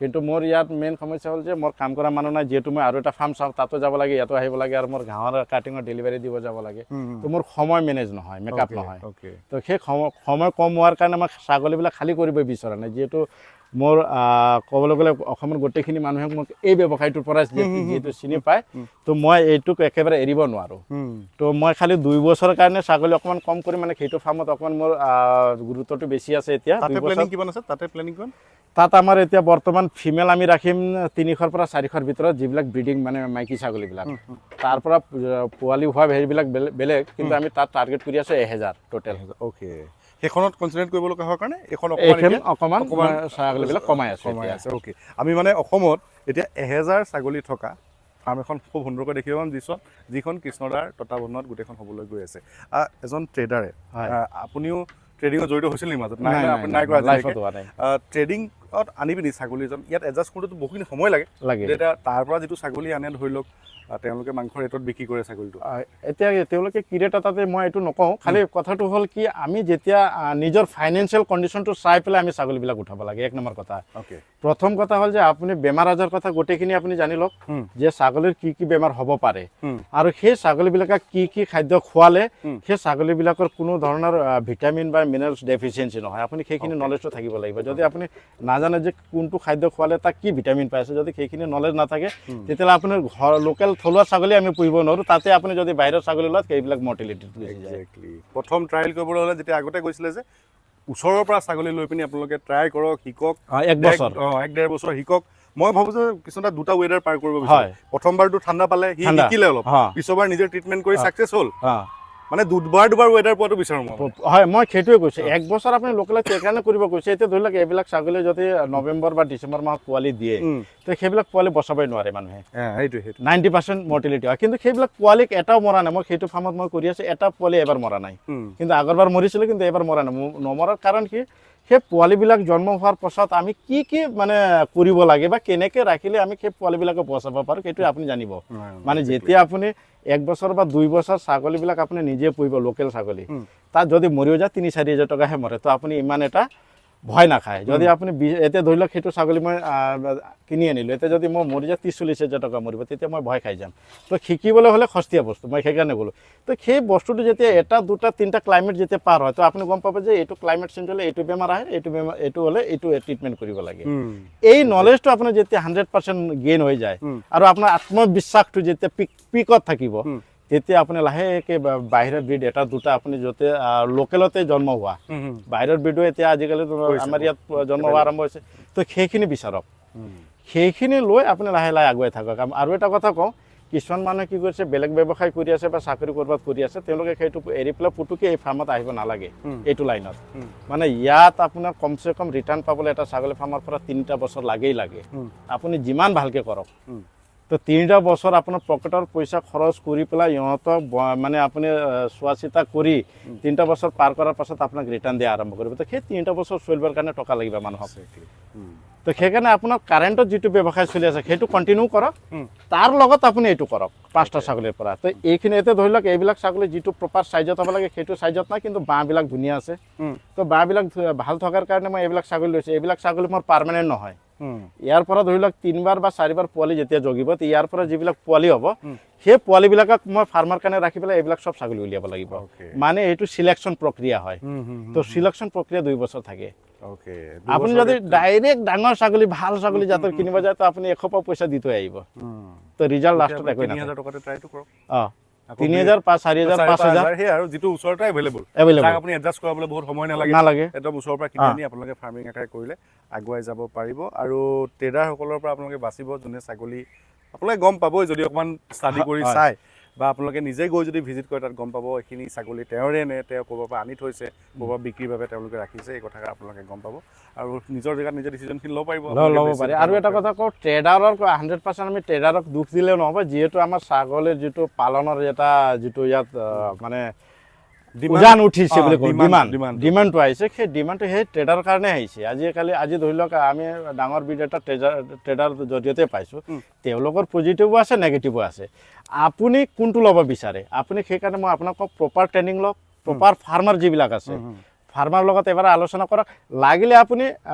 কিন্তু মোৰ ইয়াত মেইন সমস্যা হ'ল যে মোৰ কাম কৰা মানুহ নাই, যিহেতু মই আৰু এটা ফাৰ্ম চাওঁ, তাতো যাব লাগে, ইয়াতো আহিব লাগে আৰু মোৰ ঘাঁহৰ কাটিঙৰ ডেলিভাৰী দিব যাব লাগে। তো মোৰ সময় মেনেজ নহয়, মেকআপ নহয়। তো সেই সময় কম হোৱাৰ কাৰণে মই ছাগলীবিলাক খালী কৰিব বিচৰা নাই। যিহেতু মোৰ ক'বলৈ গ'লে অসমৰ গোটেইখিনি মানুহে মোক এই ব্যৱসায়টোৰ পৰা যিহেতু চিনি পায়, তো মই এইটোক একেবাৰে এৰিব নোৱাৰোঁ। তো মই খালি 2 বছৰৰ কাৰণে ছাগলী অকণমান কম কৰি, মানে সেইটো ফাৰ্মত অকণমান মোৰ গুৰুত্বটো বেছি আছে। এতিয়া তাত আমাৰ এতিয়া বৰ্তমান ফিমেল আমি ৰাখিম 300ৰ পৰা 400ৰ ভিতৰত, যিবিলাক ব্ৰিডিং মানে মাইকী ছাগলীবিলাক। তাৰ পৰা পোৱালি হোৱা হেৰিবিলাক বেলেগ, কিন্তু আমি তাত টাৰ্গেট কৰি আছোঁ 1000 টোটেল। অ'কে, সেইখনত কনচেনট্ৰেট কৰিব লগা হোৱাৰ কাৰণে এইখন অকণমান ছাগলীবিলাক কমাই আছে। অ'কে, আমি মানে অসমত এতিয়া 1000 ছাগলী থকা ফাৰ্ম এখন খুব সুন্দৰকৈ দেখিব পাম, যিখন কৃষ্ণদাৰ তত্বাৱধানত গোটেইখন হ'বলৈ গৈ আছে। এজন ট্ৰেডাৰে, আপুনিও ট্ৰেডিঙত জড়িত হৈছিল নেকি মাজত? নাই কৰা। ট্ৰেডিঙত আনি পিনি ছাগলীজন ইয়াত এডজাষ্ট কৰোঁতে বহুখিনি সময় লাগে। এতিয়া তাৰ পৰা যিটো ছাগলী আনে ধৰি লওক তেওঁলোকে মাংস ৰেটত বিক্ৰী কৰে ছাগলীটো। এতিয়া তেওঁলোকে কি ৰেট তাতে মই এইটো নকওঁ, খালি কথাটো হ'ল কি আমি যেতিয়া নিজৰ ফাইনেন্সিয়েল কণ্ডিশ্যনটো চাই পেলাই আমি ছাগলীবিলাক উঠাব লাগে, 1 নম্বৰ কথা। প্ৰথম কথা হ'ল যে আপুনি বেমাৰ আজাৰ কথা গোটেইখিনি আপুনি জানি লওক, যে ছাগলীৰ কি কি বেমাৰ হ'ব পাৰে আৰু সেই ছাগলীবিলাকক কি কি খাদ্য খোৱালে সেই ছাগলীবিলাকৰ কোনো ধৰণৰ ভিটামিন বা মিনাৰেলছ ডেফিচিয়েঞ্চি নহয়। আপুনি সেইখিনি নলেজটো থাকিব লাগিব। যদি আপুনি নাজানে যে কোনটো খাদ্য খোৱালে তাক কি ভিটামিন পাই আছে, যদি সেইখিনি নলেজ নাথাকে তেতিয়াহ'লে আপোনাৰ লোকেল থলুৱা ছাগলী আমি পুহিব নোৱাৰোঁ। তাতে আপুনি যদি বাহিৰৰ ছাগলী লয় সেইবিলাক মৰ্টেলিটি গুচি যায়। প্ৰথম ট্ৰায়েল কৰিবলৈ হ'লে যেতিয়া আগতে গৈছিলে যে ওচৰৰ পৰা ছাগলী লৈ পিনি আপোনালোকে ট্ৰাই কৰক, শিকক, 1-1.5 বছৰ শিকক। মই ভাবোঁ যে কিছুমান 2টা ৱেডাৰ পাৰ কৰিব বিচাৰে। প্ৰথমবাৰটো ঠাণ্ডা পালে, সি শিকিলে অলপ, পিছৰবাৰ নিজে ট্ৰিটমেণ্ট কৰি ছাকচেছ হ'ল। মানে দুবাৰ ৱেডাৰ পোৱাটো বিচাৰোঁ মই। হয়, মই সেইটোৱে কৈছোঁ। 1 বছৰ আপুনি লোকেলত সেইকাৰণে কৰিব কৈছে। এতিয়া ধৰি লওক এইবিলাক ছাগলী যদি নৱেম্বৰ বা ডিচেম্বৰ মাহত পোৱালি দিয়ে, তো সেইবিলাক পোৱালি বচাবই নোৱাৰে মানুহে। 90% মৰ্টেলিটি হয়, কিন্তু সেইবিলাক পোৱালিক এটাও মৰা নাই। মই সেইটো ফাৰ্মত মই কৰি আছোঁ, এটা পোৱালি এবাৰ মৰা নাই। কিন্তু আগৰবাৰ মৰিছিলে, কিন্তু এবাৰ মৰা নাই। নমৰাৰ কাৰণ কি, সেই পোৱালিবিলাক জন্ম হোৱাৰ পাছত আমি কি কি মানে কৰিব লাগে বা কেনেকৈ ৰাখিলে আমি সেই পোৱালিবিলাকক বচাব পাৰোঁ, সেইটো আপুনি জানিব। মানে যেতিয়া আপুনি 1 বছৰ বা 2 বছৰ ছাগলীবিলাক আপুনি নিজে পুহিব, লোকেল ছাগলী, তাত যদি মৰিও যায় 3-4 হাজাৰ টকাহে মৰে, তো আপুনি ইমান এটা ভয় নাখায়। যদি আপুনি এতিয়া ধৰি লওক সেইটো ছাগলী মই কিনি আনিলোঁ, এতিয়া যদি মই মৰি যায় 30-40 হাজাৰ টকা মৰিব, তেতিয়া মই ভয় খাই যাম। তো শিকিবলৈ হ'লে সস্তীয়া বস্তু, মই সেইকাৰণে ক'লোঁ। তো সেই বস্তুটো যেতিয়া 1, 2, 3টা ক্লাইমেট যেতিয়া পাৰ হয়, তো আপুনি গম পাব যে এইটো ক্লাইমেট চেঞ্জ হ'লে এইটো বেমাৰ আহে, এইটো হ'লে এইটো ট্ৰিটমেণ্ট কৰিব লাগে। এই নলেজটো আপোনাৰ যেতিয়া 100% গেইন হৈ যায় আৰু আপোনাৰ আত্মবিশ্বাসটো যেতিয়া পিকত থাকিব, তেতিয়া আপুনি লাহেকৈ বাহিৰৰ ব্ৰিড এটা দুটা আপুনি য'তে লোকেলতে জন্ম হোৱা বাহিৰৰ ব্ৰিডো এতিয়া আজিকালি আমাৰ ইয়াত জন্ম হোৱা আৰম্ভ হৈছে তো সেইখিনি বিচাৰক সেইখিনি লৈ আপুনি লাহে লাহে আগুৱাই থাকক আৰু এটা কথা কওঁ কিছুমান মানুহে কি কৰিছে বেলেগ ব্যৱসায় কৰি আছে বা চাকৰি কৰবাত কৰি আছে তেওঁলোকে সেইটো এৰি পেলাই পুতুকে এই ফাৰ্মত আহিব নালাগে এইটো লাইনত মানে ইয়াত আপোনাৰ কমচে কম ৰিটাৰ্ণ পাবলৈ এটা ছাগলী ফাৰ্মৰ পৰা 3টা বছৰ লাগেই লাগে আপুনি যিমান ভালকে কৰক তো 3টা বছৰ আপোনাৰ পকেটৰ পইচা খৰচ কৰি পেলাই ইহঁতক মানে আপুনি চোৱা চিতা কৰি 3টা বছৰ পাৰ কৰাৰ পাছত আপোনাক ৰিটাৰ্ণ দিয়া আৰম্ভ কৰিব তো সেই 3টা বছৰ চলিবৰ কাৰণে টকা লাগিব মানুহক তো সেইকাৰণে আপোনাৰ কাৰেণ্টত যিটো ব্যৱসায় চলি আছে সেইটো কণ্টিনিউ কৰক তাৰ লগত আপুনি এইটো কৰক 5টা ছাগলীৰ পৰা তো এইখিনি এতিয়া ধৰি লওক এইবিলাক ছাগলী যিটো প্ৰপাৰ চাইজত হ'ব লাগে সেইটো চাইজত নাই কিন্তু বাঁহবিলাক ধুনীয়া আছে তো বাঁহবিলাক ভাল থকাৰ কাৰণে মই এইবিলাক ছাগলী লৈছোঁ এইবিলাক ছাগলী মোৰ পাৰ্মানেণ্ট নহয় ইয়াৰ পৰা ধৰি লওক 3বাৰ বা 4বাৰ পোৱালি যেতিয়া জগিব তো ইয়াৰ পৰা যিবিলাক পোৱালি হ'ব সেই পোৱালিবিলাকক মই ফাৰ্মাৰ কাৰণে ৰাখি পেলাই এইবিলাক চব ছাগলী উলিয়াব লাগিব মানে এইটো চিলেকশ্যন প্ৰক্ৰিয়া হয় তো চিলেকশ্যন প্ৰক্ৰিয়া 2 বছৰ থাকে আপুনি যদি ডাইৰেক্ট ডাঙৰ ছাগলী ভাল ছাগলী জাতৰ কিনিব যায় তো আপুনি 100 পইচা দি থৈ আহিব তো ৰিজাল্ট লাষ্টত একো নাই 3000 টকাতে ট্ৰাইটো কৰক 3000 4000 5000 হে আৰু যেটো ওচৰতে এভেইলেবল তাক আপুনি এডজাস্ট কৰাবলৈ বহুত সময় নালাগে একদম ওচৰৰ পৰা কিনি আনি আপোনালোকে ফাৰ্মিং আকাৰে কৰিলে আগুৱাই যাব পাৰিব আৰু ট্ৰেডাৰ সকলৰ পৰা আপোনালোকে বাচিব যোনে ছাগলী আপোনালোকে গম পাবই যদি অকমান ষ্টাডি কৰি চাই বা আপোনালোকে নিজে গৈ যদি ভিজিট কৰে তাত গম পাব এইখিনি ছাগলী তেওঁৰে নে তেওঁ ক'ৰবাৰ পৰা আনি থৈছে ক'ৰবাৰ বিক্ৰীৰ বাবে তেওঁলোকে ৰাখিছে এই কথা আপোনালোকে গম পাব আৰু নিজৰ জেগাত নিজে ডিচিজনখিনি ল'ব পাৰিব আৰু এটা কথা কওঁ ট্ৰেডাৰৰ 100% আমি ট্ৰেডাৰক দুখ দিলেও নহ'ব যিহেতু আমাৰ ছাগলীৰ যিটো পালনৰ এটা যিটো ইয়াত মানে উজান উঠিছে বুলি কওঁ ডিমাণ্ডটো আহিছে সেই ডিমাণ্ডটো সেই ট্ৰেডাৰৰ কাৰণে আহিছে আজি ধৰি লওক আমি ডাঙৰ ব্ৰিড এটা ট্ৰেডাৰ জৰিয়তে পাইছোঁ তেওঁলোকৰ পজিটিভো আছে নেগেটিভো আছে আপুনি কোনটো ল'ব বিচাৰে আপুনি সেইকাৰণে মই আপোনাক কওঁ প্ৰপাৰ ট্ৰেইনিং লওক প্ৰপাৰ ফাৰ্মাৰ যিবিলাক আছে ফাৰ্মাৰ লগত এবাৰ আলোচনা কৰক লাগিলে আপুনি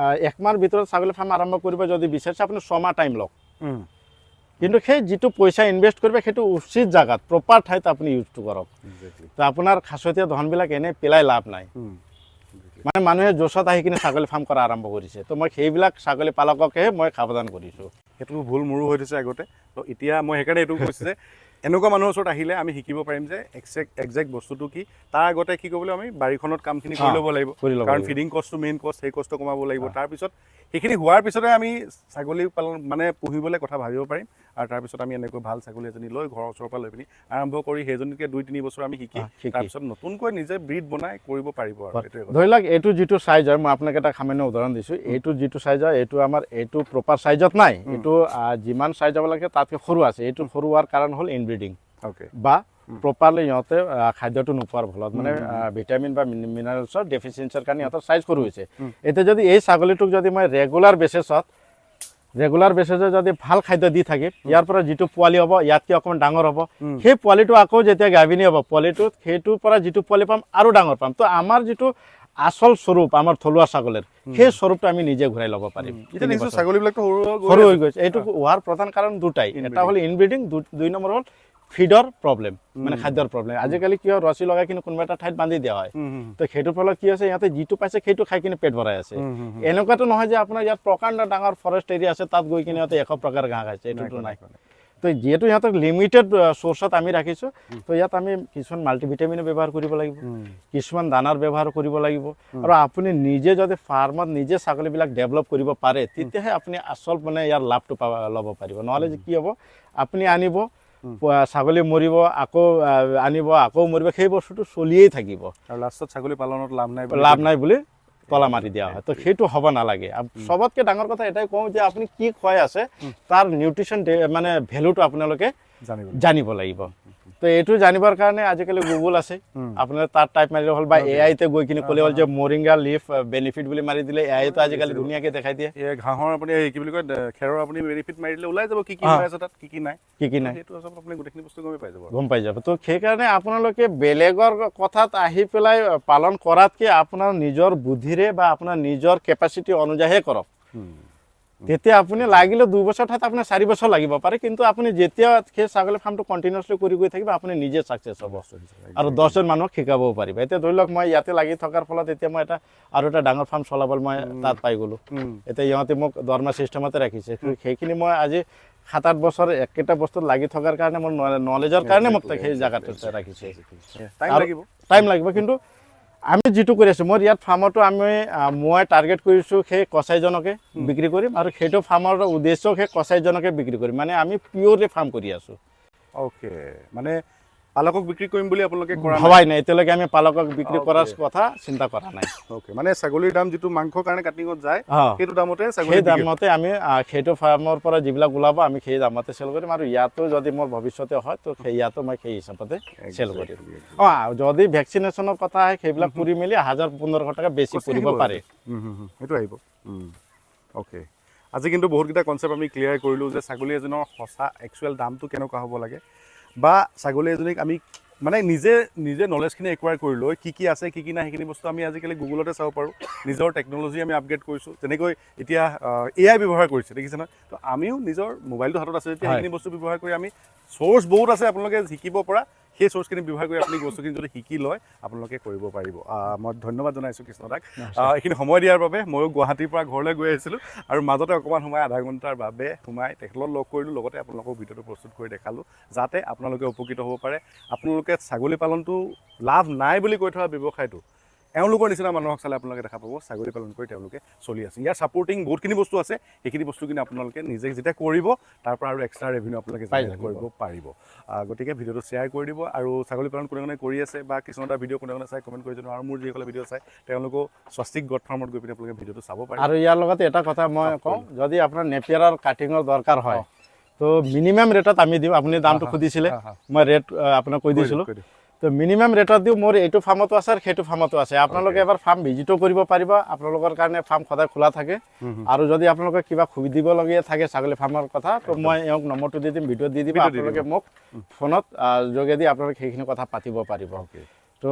1 মাহৰ ভিতৰত ছাগলী ফাৰ্ম আৰম্ভ কৰিব যদি বিচাৰিছে আপুনি 6 মাহ টাইম লওক কিন্তু সেই যিটো পইচা ইনভেষ্ট কৰিব সেইটো উচিত জায়গাত প্ৰপাৰ ঠাইত আপুনি ইউজটো কৰক তো আপোনাৰ খাচতীয়া ধনবিলাক এনে পেলাই লাভ নাই মানে মানুহে জোচত আহি কিনে ছাগলী ফাৰ্ম কৰা আৰম্ভ কৰিছে তো মই সেইবিলাক ছাগলী পালককে মই সাৱধান কৰিছোঁ সেইটো ভুল মোৰো হৈ থৈছে আগতে তো এতিয়া মই সেইকাৰণে এইটো কৈছোঁ যে এনেকুৱা মানুহৰ ওচৰত আহিলে আমি শিকিব পাৰিম যে একজেক্ট বস্তুটো কি তাৰ আগতে কি কৰিবলৈ আমি বাৰীখনত কামখিনি কৰি ল'ব লাগিব কাৰণ ফিডিং কষ্টটো মেইন কষ্ট সেই কষ্ট কমাব লাগিব তাৰপিছত সেইখিনি হোৱাৰ পিছতে আমি ছাগলী পালন মানে পুহিবলৈ কথা ভাবিব পাৰিম আৰু তাৰপিছত আমি এনেকৈ ভাল ছাগলী এজনী লৈ ঘৰৰ ওচৰৰ পৰা লৈ পিনি আৰম্ভ কৰি সেইজনীকে 2-3 বছৰ আমি শিকি তাৰপিছত নতুনকৈ নিজে ব্ৰিড বনাই কৰিব পাৰিব আৰু এইটোৱে ধৰি লওক এইটো যিটো চাইজ হয় মই আপোনাক এটা সামান্য উদাহৰণ দিছোঁ এইটো যিটো চাইজ হয় এইটো আমাৰ এইটো প্ৰপাৰ চাইজত নাই এইটো যিমান চাইজ হ'ব লাগে তাতকৈ সৰু আছে এইটো সৰু হোৱাৰ কাৰণ হ'ল ইনব্ৰিডিং বা প্ৰপাৰলি ইহঁতে খাদ্যটো নোপোৱাৰ ফলত মানে ভিটামিন বা মিনাৰেলছৰ ডেফিচিয়েঞ্চিৰ কাৰণে ইহঁতৰ চাইজ সৰু হৈছে এতিয়া যদি এই ছাগলীটোক যদি মই ৰেগুলাৰ বেচিছত যদি ভাল খাদ্য দি থাকে ইয়াৰ পৰা যিটো পোৱালি হ'ব ইয়াতকৈ অকণমান ডাঙৰ হ'ব সেই পোৱালিটো আকৌ যেতিয়া গাভিনী হ'ব পোৱালিটোত সেইটোৰ পৰা যিটো পোৱালি পাম আৰু ডাঙৰ পাম তো আমাৰ যিটো আচল স্বৰূপ আমাৰ থলুৱা ছাগলীৰ সেই স্বৰূপটো আমি নিজে ঘূৰাই ল'ব পাৰিম ছাগলীবিলাকতো সৰু হৈ গৈছে এইটো হোৱাৰ প্ৰধান কাৰণ দুটাই এটা হ'ল ইনব্ৰিডিং 2 নম্বৰ হ'ল ফিডৰ প্ৰব্লেম মানে খাদ্যৰ প্ৰব্লেম আজিকালি কি হয় ৰছী লগাই কিনে কোনোবা এটা ঠাইত বান্ধি দিয়া হয় তো সেইটোৰ ফলত কি হৈছে ইহঁতে যিটো পাইছে সেইটো খাই কিনে পেট ভৰাই আছে এনেকুৱাটো নহয় যে আপোনাৰ ইয়াত প্ৰকাণ্ড ডাঙৰ ফৰেষ্ট এৰিয়া আছে তাত গৈ কিনে ইহঁতে 100 প্ৰকাৰ ঘাঁহ খাইছে এইটোতো নাই তো যিহেতু ইহঁতক লিমিটেড চ'ৰ্চত আমি ৰাখিছোঁ তো ইয়াত আমি কিছুমান মাল্টিভিটামিনো ব্যৱহাৰ কৰিব লাগিব কিছুমান দানাৰ ব্যৱহাৰ কৰিব লাগিব আৰু আপুনি নিজে যদি ফাৰ্মত নিজে ছাগলীবিলাক ডেভেলপ কৰিব পাৰে তেতিয়াহে আপুনি আচল মানে ইয়াৰ লাভটো ল'ব পাৰিব নহ'লে যে কি হ'ব আপুনি আনিব ছাগলী মৰিব আকৌ আনিব আকৌ মৰিব সেই বস্তুটো চলিয়েই থাকিব আৰু লাষ্টত ছাগলী পালনত লাভ নাই বুলি তলা মাৰি দিয়া হয় তো সেইটো হ'ব নালাগে চবতকৈ ডাঙৰ কথা এটাই কওঁ যে আপুনি কি খুৱাই আছে তাৰ নিউট্ৰিশ্যন মানে ভেলুটো আপোনালোকে জানিব লাগিব তো এইটো জানিবৰ কাৰণে আজিকালি গুগল আছে আপোনাৰ তাত টাইপ মাৰিলে হ'ল বা এআইতে গৈ কিনে ক'লে হ'ল যে মৰিংগা লিফ বেনিফিট বুলি মাৰি দিলে এআইটো আজিকালি ধুনীয়াকৈ দেখাই দিয়ে ঘাঁহৰ আপুনি কি বুলি কয় খেৰৰ আপুনি বেনিফিট মাৰি দিলে ওলাই যাব কি হৈ আছে তাত কি নাই সেইটো আচলতে আপুনি গোটেইখিনি বস্তু গম পাই যাব তো সেইকাৰণে আপোনালোকে বেলেগৰ কথাত আহি পেলাই পালন কৰাতকৈ আপোনাৰ নিজৰ বুদ্ধিৰে বা আপোনাৰ নিজৰ কেপাচিটি অনুযায়ীহে কৰক তেতিয়া আপুনি লাগিলে 2 বছৰ ঠাইত আপোনাৰ 4 বছৰ লাগিব পাৰে কিন্তু আপুনি যেতিয়া সেই ছাগলী ফাৰ্মটো কণ্টিনিউছলি কৰি গৈ থাকিব আপুনি নিজে ছাকচেছ হ'ব আৰু 10জন মানুহক শিকাবও পাৰিব এতিয়া ধৰি লওক মই ইয়াতে লাগি থকাৰ ফলত এতিয়া মই আৰু এটা ডাঙৰ ফাৰ্ম চলাবলৈ মই তাত পাই গ'লোঁ এতিয়া ইহঁতে মোক দৰমহা ছিষ্টেমতে ৰাখিছে সেইখিনি মই আজি 7-8 বছৰ একেটা বস্তুত লাগি থকাৰ কাৰণে মোৰ নলেজৰ কাৰণে মোক সেই জাগাটোত ৰাখিছে টাইম লাগিব কিন্তু আমি যেটো কৰি আছো মোৰ ইয়াত ফাৰ্মটো মই টাৰ্গেট কৰিছো সেই কসাইজনকে বিক্ৰী কৰিম আৰু সেইটো ফাৰ্মৰ উদ্দেশ্য সেই কসাইজনকে বিক্ৰী কৰিম মানে আমি পিওৰলি ফাৰ্ম কৰি আছো ওকে মানে পালকক বিক্ৰী কৰিম বুলি আপোনালোকে কৰা ভাবাই নাই এতিয়ালৈকে আমি পালকক বিক্ৰী কৰাৰ কথা চিন্তা কৰা নাই ওকে মানে ছাগলীৰ দাম যেটো মাংসৰ কাৰণে কাটিঙত যায় সেইটো দামতে ছাগলী সেই দামতে আমি সেইটো ফাৰ্মৰ পৰা যিবিলাক ওলাব আমি সেই দামতে সেল কৰিম আৰু ইয়াতো যদি মোৰ ভৱিষ্যতে হয় তো ইয়াতো মই সেই হিচাপতে সেল কৰিম যদি ভ্যাকসিনেশনৰ কথা হয় সেইবিলাক কৰি মেলি 1000-1500 টাকা বেছি পৰিব পাৰে সেইটো আহিব ওকে আজি কিন্তু বহুতকেইটা কনসেপ্ট আমি ক্লিয়াৰ কৰিলো যে ছাগলী এজনৰ সঁচা একচুৱেল দামটো কেনেকুৱা হ'ব লাগে বা ছাগলী এজনীক আমি মানে নিজে নলেজখিনি একুৱায়াৰ কৰি লৈ কি আছে কি নাই সেইখিনি বস্তু আমি আজিকালি গুগলতে চাব পাৰোঁ নিজৰ টেকন'লজি আমি আপগ্ৰেড কৰিছোঁ তেনেকৈ এতিয়া AI ব্যৱহাৰ কৰিছে দেখিছে নহয় তো আমিও নিজৰ মোবাইলটো হাতত আছে যেতিয়া সেইখিনি বস্তু ব্যৱহাৰ কৰি আমি সোৰ্স বহুত আছে আপোনালোকে শিকিব পৰা সেই সোৰ্সখিনি ব্যৱহাৰ কৰি আপুনি বস্তুখিনি যদি শিকি লয় আপোনালোকে কৰিব পাৰিব মই ধন্যবাদ জনাইছোঁ কৃষ্ণদাক এইখিনি সময় দিয়াৰ বাবে ময়ো গুৱাহাটীৰ পৰা ঘৰলৈ গৈ আহিছিলোঁ আৰু মাজতে অকণমান সময় আধা ঘণ্টাৰ বাবে সোমাই তেখেতক লগ কৰিলোঁ লগতে আপোনালোকক ভিডিঅ'টো প্ৰস্তুত কৰি দেখালোঁ যাতে আপোনালোকে উপকৃত হ'ব পাৰে আপোনালোকে ছাগলী পালনটো লাভ নাই বুলি কৈ থকা ব্যৱসায়টো এওঁলোকৰ নিচিনা মানুহক চালে আপোনালোকে দেখা পাব ছাগলী পালন কৰি তেওঁলোকে চলি আছে ইয়াৰ ছাপোৰ্টিং বহুতখিনি বস্তু আছে সেইখিনি বস্তুখিনি আপোনালোকে নিজে যেতিয়া কৰিব তাৰ পৰা আৰু এক্সট্ৰা ৰেভিনিউ আপোনালোকে কৰিব পাৰিব গতিকে ভিডিঅ'টো শ্বেয়াৰ কৰি দিব আৰু ছাগলী পালন কোনে কৰি আছে বা কৃষ্ণদাৰ ভিডিঅ' কোনে চাই কমেণ্ট কৰি জনাব আৰু মোৰ যিসকলে ভিডিঅ' চাই তেওঁলোকো স্বস্তিক গড ফাৰ্মত গৈ পিনে আপোনালোকে ভিডিঅ'টো চাব পাৰে আৰু ইয়াৰ লগতে এটা কথা মই কওঁ যদি আপোনাৰ নেপিয়াৰৰ কাটিঙৰ দৰকাৰ হয় তো মিনিমাম ৰেটত আমি দিওঁ আপুনি দামটো খুদিছিলে মই ৰেট আপোনাক কৈ দিছিলোঁ তো মিনিমাম ৰেটত দিওঁ মোৰ এইটো ফাৰ্মতো আছে আৰু সেইটো ফাৰ্মতো আছে আপোনালোকে এবাৰ ফাৰ্ম ভিজিটো কৰিব পাৰিব আপোনালোকৰ কাৰণে ফাৰ্ম সদায় খোলা থাকে আৰু যদি আপোনালোকে কিবা সুবিধা দিবলগীয়া থাকে ছাগলী ফাৰ্মৰ কথা তো মই এওঁক নম্বৰটো দি দিম ভিডিঅ' দি দিব আপোনালোকে মোক ফোনত যোগেদি আপোনালোকে সেইখিনি কথা পাতিব পাৰিব তো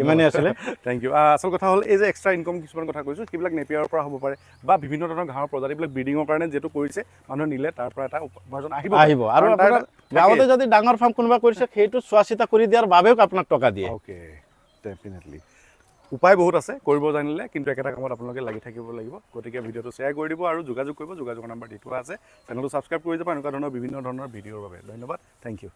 ইমানেই আছিলে থেংক ইউ আচল কথা হ'ল এই যে এক্সট্ৰা ইনকম কিছুমান কথা কৈছোঁ সেইবিলাক নেপিয়াৰৰ পৰা হ'ব পাৰে বা বিভিন্ন ধৰণৰ ঘাঁহৰ প্ৰজাতিবিলাক ব্ৰিডিঙৰ কাৰণে যিটো কৰিছে মানুহে নিলে তাৰ পৰা এটা উপাৰ্জন আহিব আৰু আপোনাৰ গাঁৱতে যদি ডাঙৰ ফাৰ্ম কোনোবা কৰিছে সেইটো চোৱা চিতা কৰি দিয়াৰ বাবেও আপোনাক টকা দিয়ে অ'কে ডেফিনেটলি উপায় বহুত আছে কৰিব জানিলে কিন্তু একেটা কামত আপোনালোকে লাগি থাকিব লাগিব গতিকে ভিডিঅ'টো শ্বেয়াৰ কৰি দিব আৰু যোগাযোগ কৰিব যোগাযোগৰ নম্বৰ দি থোৱা আছে চেনেলটো ছাবস্ক্ৰাইব কৰি যাব এনেকুৱা ধৰণৰ বিভিন্ন ধৰণৰ ভিডিঅ'ৰ বাবে ধন্যবাদ থেংক ইউ